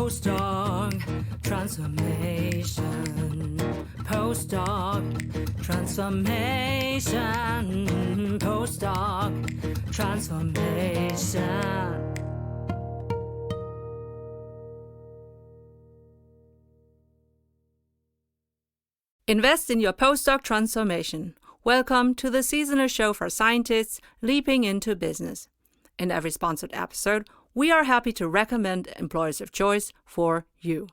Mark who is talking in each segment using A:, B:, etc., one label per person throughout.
A: Postdoc transformation. Postdoc transformation. Postdoc transformation. Invest in your postdoc transformation. Welcome to the seasonal show for scientists leaping into business. In every sponsored episode, we are happy to recommend employers of choice for you.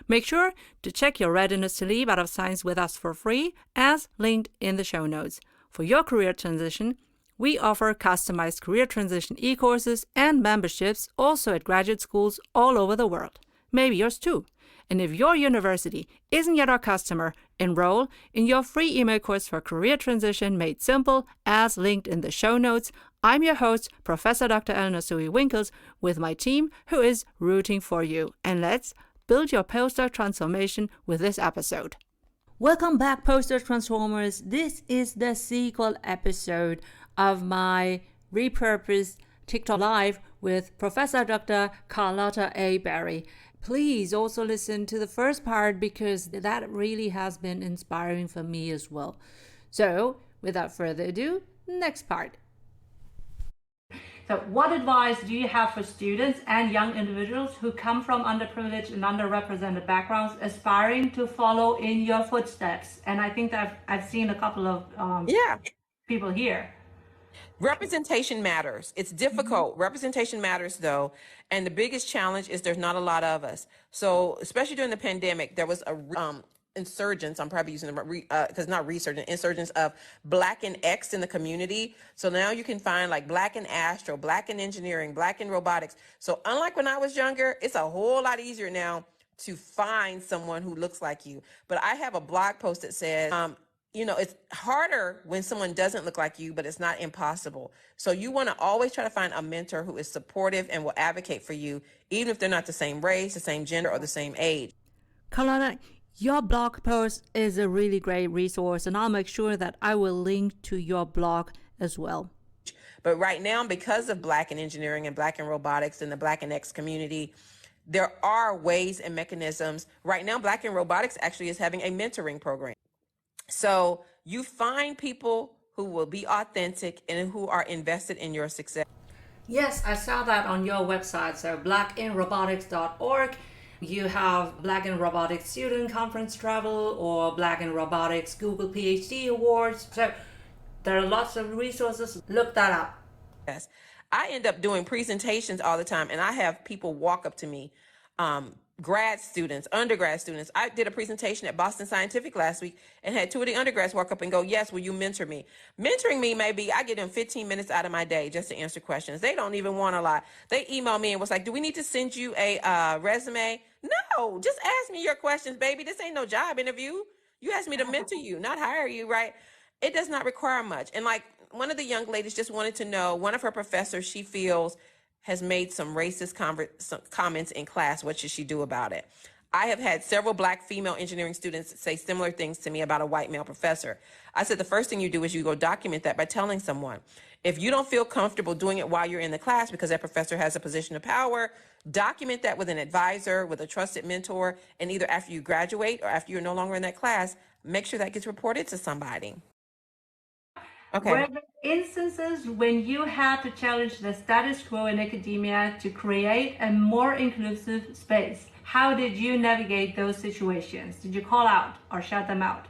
A: Make sure to check your readiness to leap out of science with us for free, as linked in the show notes. For your career transition, we offer customized career transition e-courses and memberships also at graduate schools all over the world. Maybe yours too. And if your university isn't yet our customer, enroll in your free email course for career transition made simple, as linked in the show notes. I'm your host, Professor Dr. Eleonore Soei-Winkels, with my team who is rooting for you. And let's build your postdoc transformation with this episode. Welcome back, postdoc transformers. This is the sequel episode of my repurposed TikTok Live with Professor Dr. Carlotta A Berry. Please also listen to the first part because that really has been inspiring for me as well. So, without further ado, next part. So, what advice do you have for students and young individuals who come from underprivileged and underrepresented backgrounds aspiring to follow in your footsteps? And I think that I've seen a couple of people here.
B: Representation matters. It's difficult. Representation matters, though. And the biggest challenge is there's not a lot of us. So especially during the pandemic, there was a insurgence. I'm probably using the because not research, insurgence of Black and X in the community. So now you can find like Black in astro, Black in engineering, Black in robotics. So unlike when I was younger, it's a whole lot easier now to find someone who looks like you. But I have a blog post that says, it's harder when someone doesn't look like you, but it's not impossible. So you want to always try to find a mentor who is supportive and will advocate for you, even if they're not the same race, the same gender, or the same age.
A: Carlotta, your blog post is a really great resource, and I'll make sure that I will link to your blog as well.
B: But right now, because of Black in engineering and Black in robotics and the Black and X community, there are ways and mechanisms. Right now, Black in robotics actually is having a mentoring program. So you find people who will be authentic and who are invested in your success.
A: Yes, I saw that on your website. So blackinrobotics.org. You have Black in Robotics Student Conference Travel or Black in Robotics Google PhD Awards. So there are lots of resources. Look that up.
B: Yes. I end up doing presentations all the time, and I have people walk up to me, grad students, undergrad students. I did a presentation at Boston Scientific last week and had two of the undergrads walk up and go, yes, will you mentor me? Mentoring me, maybe I get them 15 minutes out of my day just to answer questions. They don't even want a lot. They email me and was like, do we need to send you a resume? No, just ask me your questions, baby. This ain't no job interview. You asked me to mentor you, not hire you, right? It does not require much. And like one of the young ladies just wanted to know, one of her professors, she feels, has made some racist comments in class. What should she do about it? I have had several Black female engineering students say similar things to me about a white male professor. I said the first thing you do is you go document that by telling someone. If you don't feel comfortable doing it while you're in the class because that professor has a position of power, document that with an advisor, with a trusted mentor, and either after you graduate or after you're no longer in that class, make sure that gets reported to somebody. Okay.
A: Were there instances when you had to challenge the status quo in academia to create a more inclusive space? How did you navigate those situations? Did you call out or shut them out?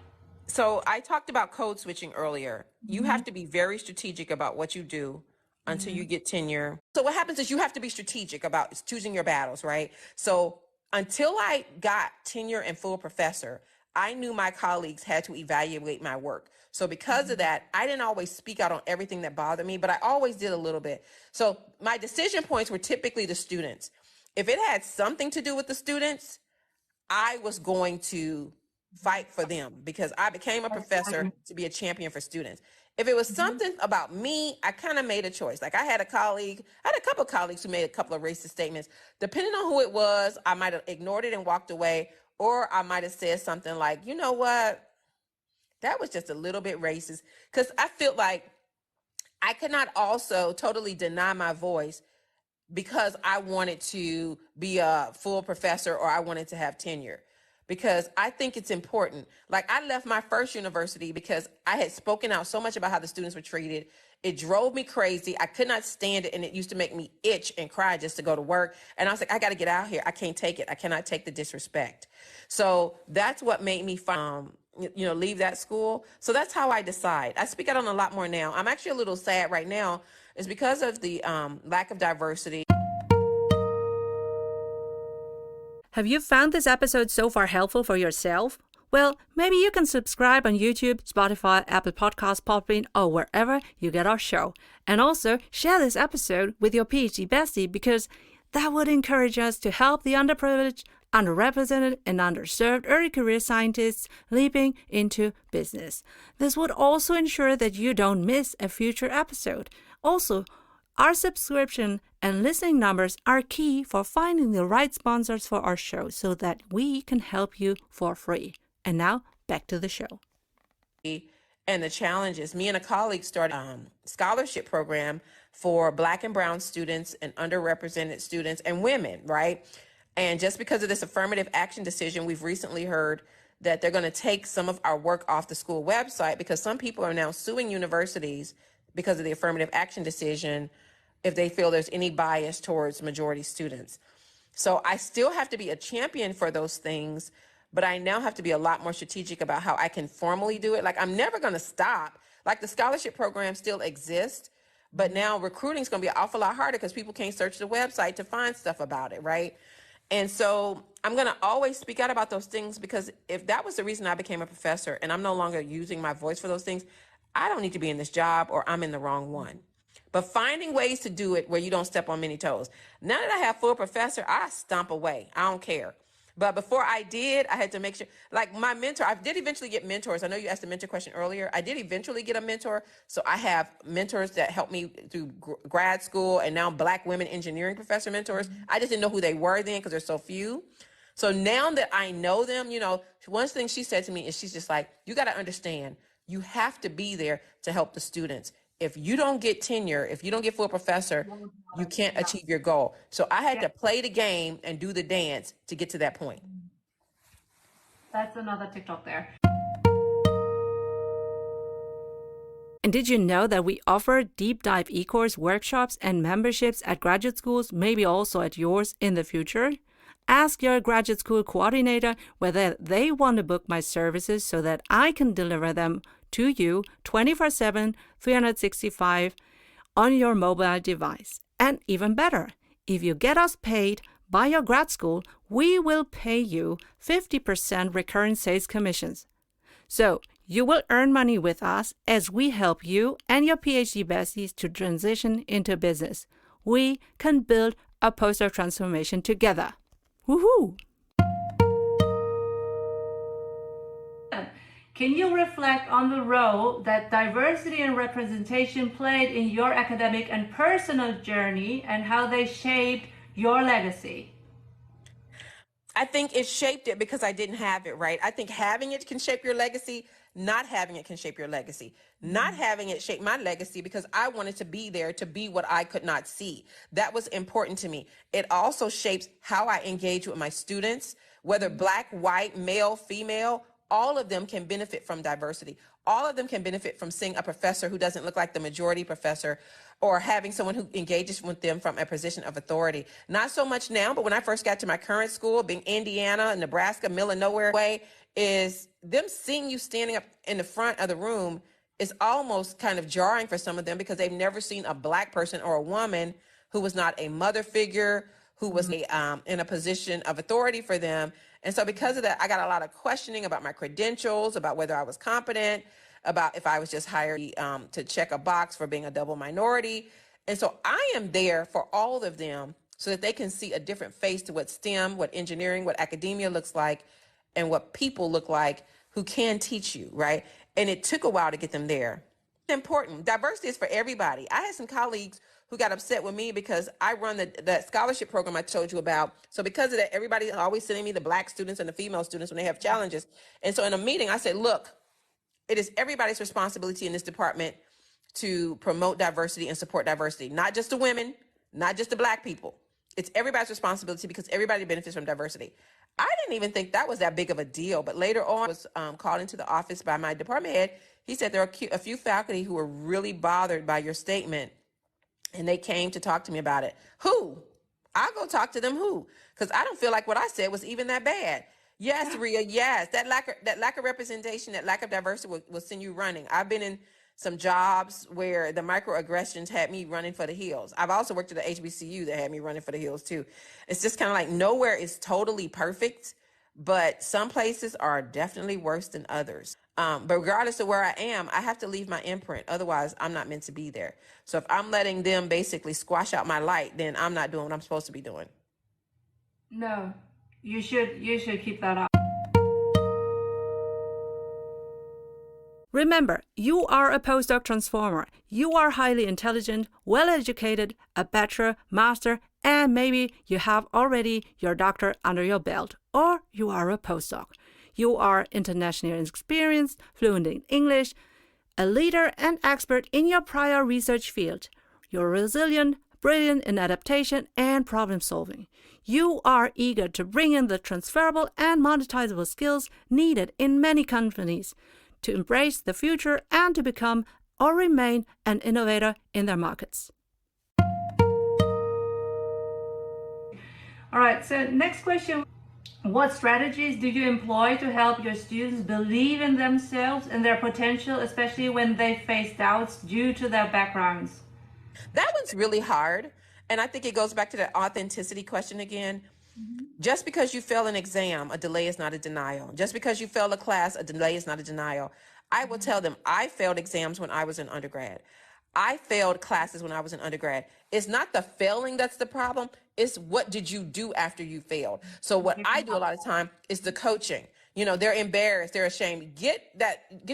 B: So I talked about code switching earlier. You have to be very strategic about what you do until you get tenure. So what happens is you have to be strategic about choosing your battles, right? So until I got tenure and full professor, I knew my colleagues had to evaluate my work. So because of that, I didn't always speak out on everything that bothered me, but I always did a little bit. So my decision points were typically the students. If it had something to do with the students, I was going to fight for them because I became a professor to be a champion for students. If it was something about me, I kind of made a choice. Like I had a couple of colleagues who made a couple of racist statements. Depending on who it was, I might have ignored it and walked away, or I might have said something like, you know what? That was just a little bit racist, because I feel like I could not also totally deny my voice because I wanted to be a full professor or I wanted to have tenure. Because I think it's important. Like, I left my first university because I had spoken out so much about how the students were treated. It drove me crazy. I could not stand it, and it used to make me itch and cry just to go to work. And I was like, I got to get out here. I can't take it. I cannot take the disrespect. So that's what made me leave that school. So that's how I decide. I speak out on a lot more now. I'm actually a little sad right now. It's because of the lack of diversity.
A: Have you found this episode so far helpful for yourself? Well, maybe you can subscribe on YouTube, Spotify, Apple Podcasts, Podbean, or wherever you get our show. And also share this episode with your PhD bestie, because that would encourage us to help the underprivileged, underrepresented, and underserved early career scientists leaping into business. This would also ensure that you don't miss a future episode. Also, our subscription and listening numbers are key for finding the right sponsors for our show so that we can help you for free. And now, back to the show.
B: And the challenges. Me and a colleague started a scholarship program for Black and Brown students and underrepresented students and women, right? And just because of this affirmative action decision, we've recently heard that they're going to take some of our work off the school website, because some people are now suing universities because of the affirmative action decision if they feel there's any bias towards majority students. So I still have to be a champion for those things, but I now have to be a lot more strategic about how I can formally do it. Like, I'm never going to stop. Like, the scholarship program still exists, but now recruiting is going to be an awful lot harder because people can't search the website to find stuff about it, right? And so I'm going to always speak out about those things, because if that was the reason I became a professor and I'm no longer using my voice for those things, I don't need to be in this job, or I'm in the wrong one. But finding ways to do it where you don't step on many toes. Now that I have full professor, I stomp away. I don't care. But before I did, I had to make sure, like my mentor, I did eventually get mentors. I know you asked the mentor question earlier. I did eventually get a mentor. So I have mentors that helped me through grad school, and now Black women engineering professor mentors. I just didn't know who they were then because there's so few. So now that I know them, one thing she said to me is, she's just like, you got to understand, you have to be there to help the students. If you don't get tenure, if you don't get full professor, you can't achieve your goal. So I had to play the game and do the dance to get to that point.
A: That's another TikTok there. And did you know that we offer deep dive e-course workshops and memberships at graduate schools, maybe also at yours in the future? Ask your graduate school coordinator whether they want to book my services so that I can deliver them to you 24/7, 365 on your mobile device. And even better, if you get us paid by your grad school, we will pay you 50% recurring sales commissions. So you will earn money with us as we help you and your PhD besties to transition into business. We can build a postdoc transformation together. Woohoo! Can you reflect on the role that diversity and representation played in your academic and personal journey, and how they shaped your legacy?
B: I think it shaped it because I didn't have it, right? I think having it can shape your legacy. Not having it can shape your legacy. Not having it shaped my legacy because I wanted to be there to be what I could not see. That was important to me. It also shapes how I engage with my students, whether Black, white, male, female. All of them can benefit from diversity. All of them can benefit from seeing a professor who doesn't look like the majority professor, or having someone who engages with them from a position of authority. Not so much now, but when I first got to my current school, being Indiana, Nebraska, middle of nowhere way, is them seeing you standing up in the front of the room is almost kind of jarring for some of them, because they've never seen a Black person or a woman who was not a mother figure, who was in a position of authority for them. And so because of that, I got a lot of questioning about my credentials, about whether I was competent, about if I was just hired to check a box for being a double minority. And so I am there for all of them so that they can see a different face to what STEM, what engineering, what academia looks like, and what people look like who can teach you, right? And it took a while to get them there. It's important. Diversity is for everybody. I had some colleagues who got upset with me because I run that scholarship program I told you about. So because of that, everybody's always sending me the Black students and the female students when they have challenges. And so in a meeting, I said, look, it is everybody's responsibility in this department to promote diversity and support diversity, not just the women, not just the Black people. It's everybody's responsibility because everybody benefits from diversity. I didn't even think that was that big of a deal. But later on, I was called into the office by my department head. He said there are a few faculty who were really bothered by your statement, and they came to talk to me about it. Who? I'll go talk to them. Who? Because I don't feel like what I said was even that bad. Yes, Rhea, yes. That lack of representation, that lack of diversity will send you running. I've been in some jobs where the microaggressions had me running for the hills. I've also worked at the HBCU that had me running for the hills too. It's just kind of like nowhere is totally perfect, but some places are definitely worse than others. But regardless of where I am, I have to leave my imprint. Otherwise, I'm not meant to be there. So if I'm letting them basically squash out my light, then I'm not doing what I'm supposed to be doing.
A: No, you should keep that up. Remember, you are a postdoc transformer. You are highly intelligent, well-educated, a bachelor, master, and maybe you have already your doctor under your belt, or you are a postdoc. You are internationally experienced, fluent in English, a leader and expert in your prior research field. You're resilient, brilliant in adaptation and problem solving. You are eager to bring in the transferable and monetizable skills needed in many companies to embrace the future and to become or remain an innovator in their markets. All right, so next question. What strategies do you employ to help your students believe in themselves and their potential, especially when they face doubts due to their backgrounds?
B: That one's really hard. And I think it goes back to the authenticity question again. Just because you fail an exam, a delay is not a denial. Just because you fail a class, a delay is not a denial. I will tell them, I failed exams when I was in undergrad. I failed classes when I was in undergrad. It's not the failing that's the problem. It's what did you do after you failed? So what I do a lot of time is the coaching. You know, they're embarrassed, they're ashamed. Get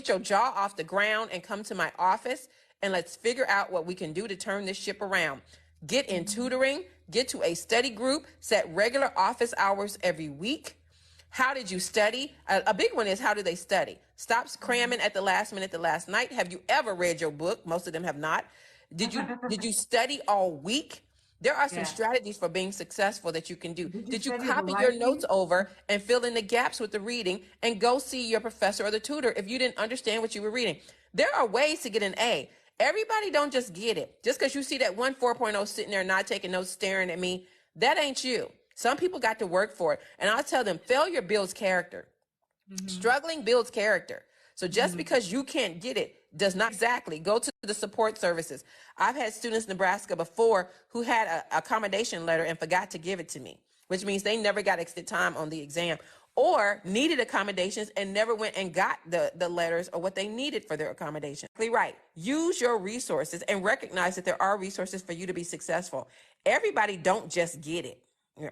B: your jaw off the ground and come to my office and let's figure out what we can do to turn this ship around. Get in tutoring, get to a study group, set regular office hours every week. How did you study? A big one is, how do they study? Stop cramming at the last minute, the last night. Have you ever read your book? Most of them have not. Did you study all week? There are some strategies for being successful that you can do. Did you copy your notes over and fill in the gaps with the reading and go see your professor or the tutor if you didn't understand what you were reading? There are ways to get an A. Everybody don't just get it. Just because you see that one 4.0 sitting there not taking notes, staring at me, that ain't you. Some people got to work for it. And I'll tell them, failure builds character. Struggling builds character. So just because you can't get it does not exactly go to the support services. I've had students in Nebraska before who had an accommodation letter and forgot to give it to me, which means they never got extended time on the exam, or needed accommodations and never went and got the letters or what they needed for their accommodation. Right. Use your resources and recognize that there are resources for you to be successful. Everybody don't just get it,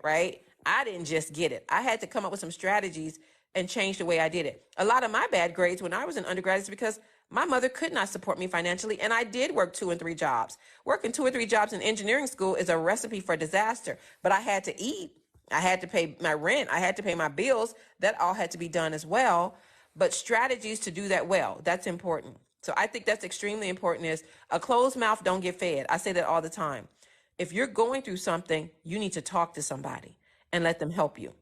B: right? I didn't just get it. I had to come up with some strategies and change the way I did it. A lot of my bad grades when I was in undergrad is because my mother could not support me financially, and I did work 2 and 3 jobs. Working 2 or 3 jobs in engineering school is a recipe for disaster, but I had to eat. I had to pay my rent. I had to pay my bills. That all had to be done as well. But strategies to do that well, that's important. So I think that's extremely important. Is a closed mouth don't get fed. I say that all the time. If you're going through something, you need to talk to somebody and let them help you.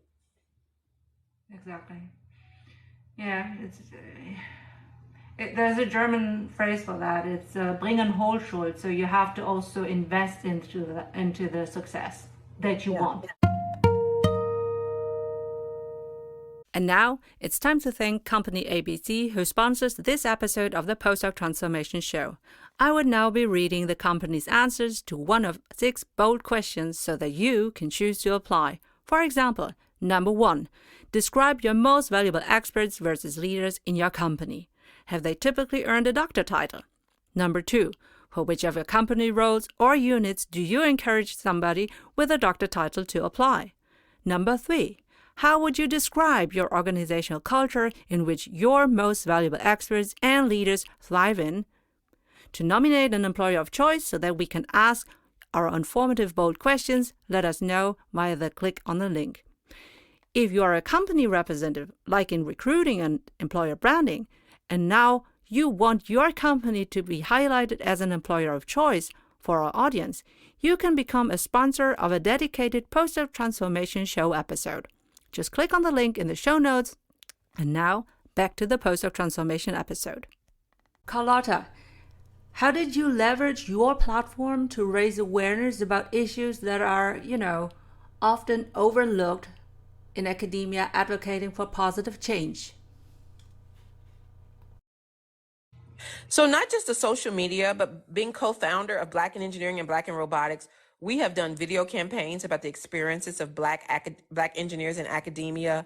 A: Exactly. Yeah, there's a German phrase for that. It's bringen Hohlschuld. So you have to also invest into the success that you want. And now it's time to thank Company ABC, who sponsors this episode of the Postdoc Transformation Show. I would now be reading the company's answers to one of 6 bold questions so that you can choose to apply. For example, number 1, describe your most valuable experts versus leaders in your company. Have they typically earned a doctor title? Number 2, for which of your company roles or units do you encourage somebody with a doctor title to apply? Number 3, how would you describe your organizational culture in which your most valuable experts and leaders thrive in? To nominate an employer of choice so that we can ask our informative, bold questions, let us know via the click on the link. If you are a company representative, like in recruiting and employer branding, and now you want your company to be highlighted as an employer of choice, For our audience, you can become a sponsor of a dedicated postdoc transformation show episode. Just click on the link in the show notes. And now, back to the postdoc transformation episode. Carlotta, how did you leverage your platform to raise awareness about issues that are, often overlooked in academia advocating for positive change?
B: So not just the social media, but being co-founder of Black in Engineering and Black in Robotics, we have done video campaigns about the experiences of Black engineers in academia.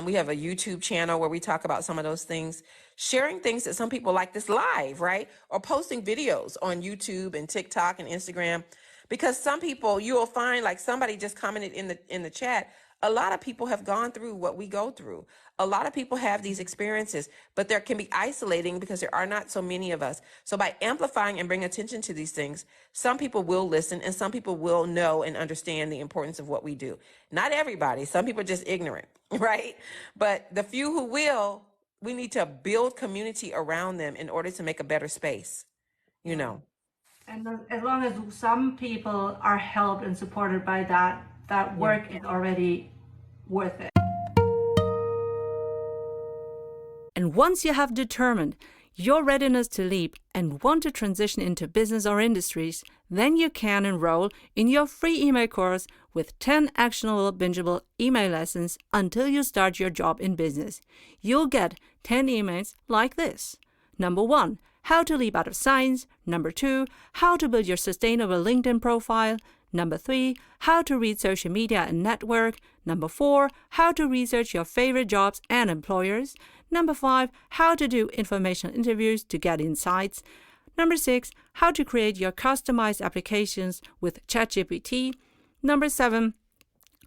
B: We have a YouTube channel where we talk about some of those things, sharing things that some people like this live, right? Or posting videos on YouTube and TikTok and Instagram. Because some people, you will find, like somebody just commented in the chat, a lot of people have gone through what we go through. A lot of people have these experiences, but there can be isolating because there are not so many of us. So by amplifying and bringing attention to these things, some people will listen and some people will know and understand the importance of what we do. Not everybody. Some people are just ignorant, right? But the few who will, we need to build community around them in order to make a better space,
A: And as long as some people are helped and supported by that work is already worth it. And once you have determined your readiness to leap and want to transition into business or industries, then you can enroll in your free email course with 10 actionable, bingeable email lessons until you start your job in business. You'll get 10 emails like this. Number 1, how to leap out of science. Number 2, how to build your sustainable LinkedIn profile. Number 3, how to read social media and network. Number 4, how to research your favorite jobs and employers. Number 5, how to do informational interviews to get insights. Number 6, how to create your customized applications with ChatGPT. Number 7,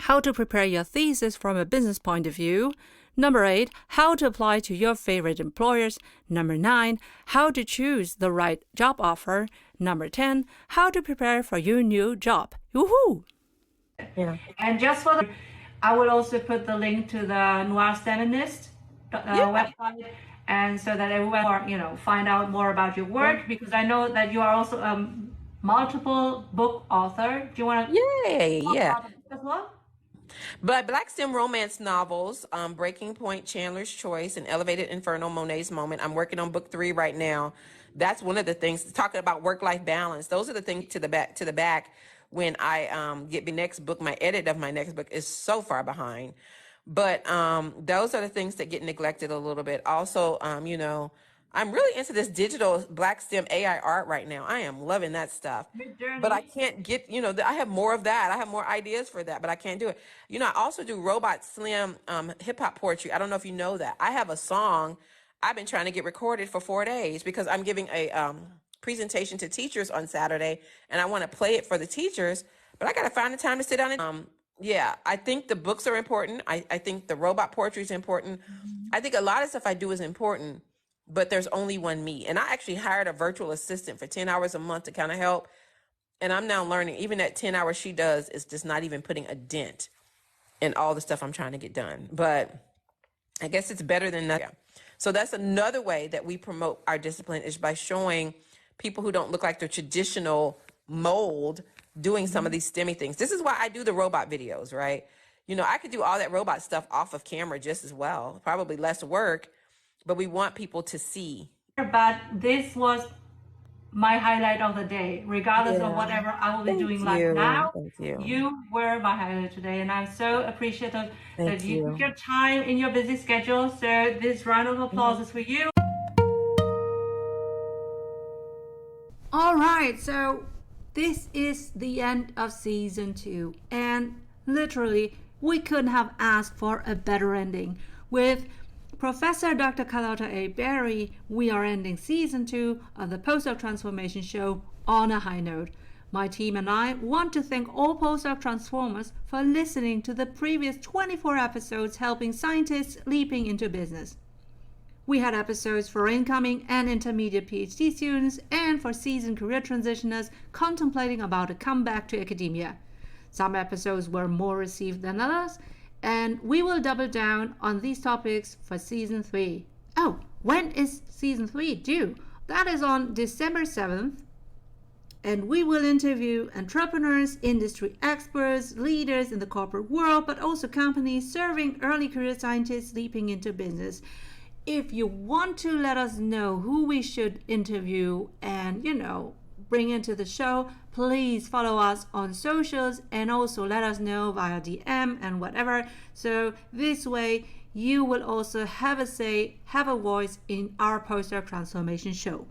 A: how to prepare your thesis from a business point of view. Number 8, how to apply to your favorite employers. Number 9, how to choose the right job offer. Number 10, how to prepare for your new job. Woohoo!
B: Yeah.
A: And just for I will also put the link to the Noir Feminist website, and so that everyone find out more about your work, because I know that you are also a multiple book author. Do you want to talk about the book as well?
B: But Black STEM romance novels, Breaking Point, Chandler's Choice, and Elevated Inferno, Monet's Moment. I'm working on book 3 right now. That's one of the things, talking about work-life balance. Those are the things to the back when I get the next book. My edit of my next book is so far behind. But those are the things that get neglected a little bit. Also, I'm really into this digital Black STEM AI art right now. I am loving that stuff. But I can't get, I have more of that. I have more ideas for that, but I can't do it. I also do Robot Slim hip hop poetry. I don't know if you know that. I have a song I've been trying to get recorded for 4 days because I'm giving a presentation to teachers on Saturday, and I want to play it for the teachers, but I got to find the time to sit down and I think the books are important. I think the robot poetry is important. I think a lot of stuff I do is important, but there's only one me. And I actually hired a virtual assistant for 10 hours a month to kind of help. And I'm now learning, even that 10 hours she does is just not even putting a dent in all the stuff I'm trying to get done. But I guess it's better than nothing. So that's another way that we promote our discipline, is by showing people who don't look like the traditional mold doing some of these STEMmy things. This is why I do the robot videos, right? I could do all that robot stuff off of camera just as well, probably less work, but we want people to see. But this was my highlight of the day, regardless of whatever I will be doing now. You were my highlight today, and I'm so appreciative that you took your time in your busy schedule. So this round of applause is for you. All right, so this is the end of season 2, and literally we couldn't have asked for a better ending. With Professor Dr. Carlotta A. Berry, we are ending season 2 of the Postdoc Transformation Show on a high note. My team and I want to thank all postdoc transformers for listening to the previous 24 episodes helping scientists leaping into business. We had episodes for incoming and intermediate PhD students and for seasoned career transitioners contemplating about a comeback to academia. Some episodes were more received than others, and we will double down on these topics for season 3. Oh, when is season 3 due? That is on December 7th.
A: and we will interview entrepreneurs, industry experts, leaders in the corporate world, but also companies serving early career scientists leaping into business. If you want to let us know who we should interview and, bring into the show, please follow us on socials and also let us know via DM and whatever. So this way, you will also have a say, have a voice in our postdoc transformation show.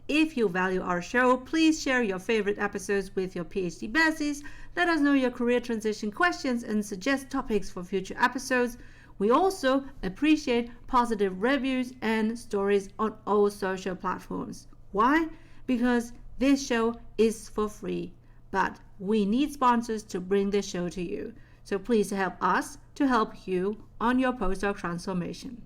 A: If you value our show, please share your favorite episodes with your PhD besties. Let us know your career transition questions and suggest topics for future episodes. We also appreciate positive reviews and stories on all social platforms. Why? Because this show is for free, but we need sponsors to bring this show to you. So please help us to help you on your postdoc transformation.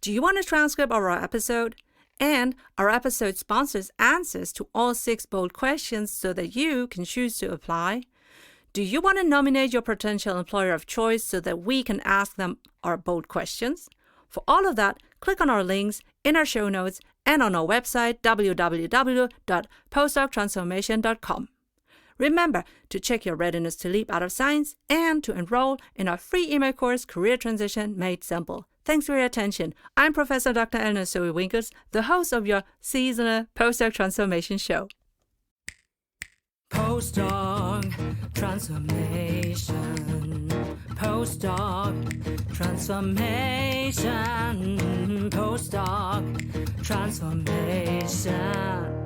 A: Do you want a transcript of our episode? And our episode sponsors answers to all 6 bold questions so that you can choose to apply? Do you want to nominate your potential employer of choice so that we can ask them our bold questions? For all of that, click on our links in our show notes and on our website www.postdoctransformation.com. Remember to check your readiness to leap out of science and to enroll in our free email course, Career Transition Made Simple. Thanks for your attention. I'm Professor Dr. Eleonore Soei-Winkels, the host of your seasonal postdoc transformation show. Postdoc transformation. Postdoc transformation. Postdoc transformation.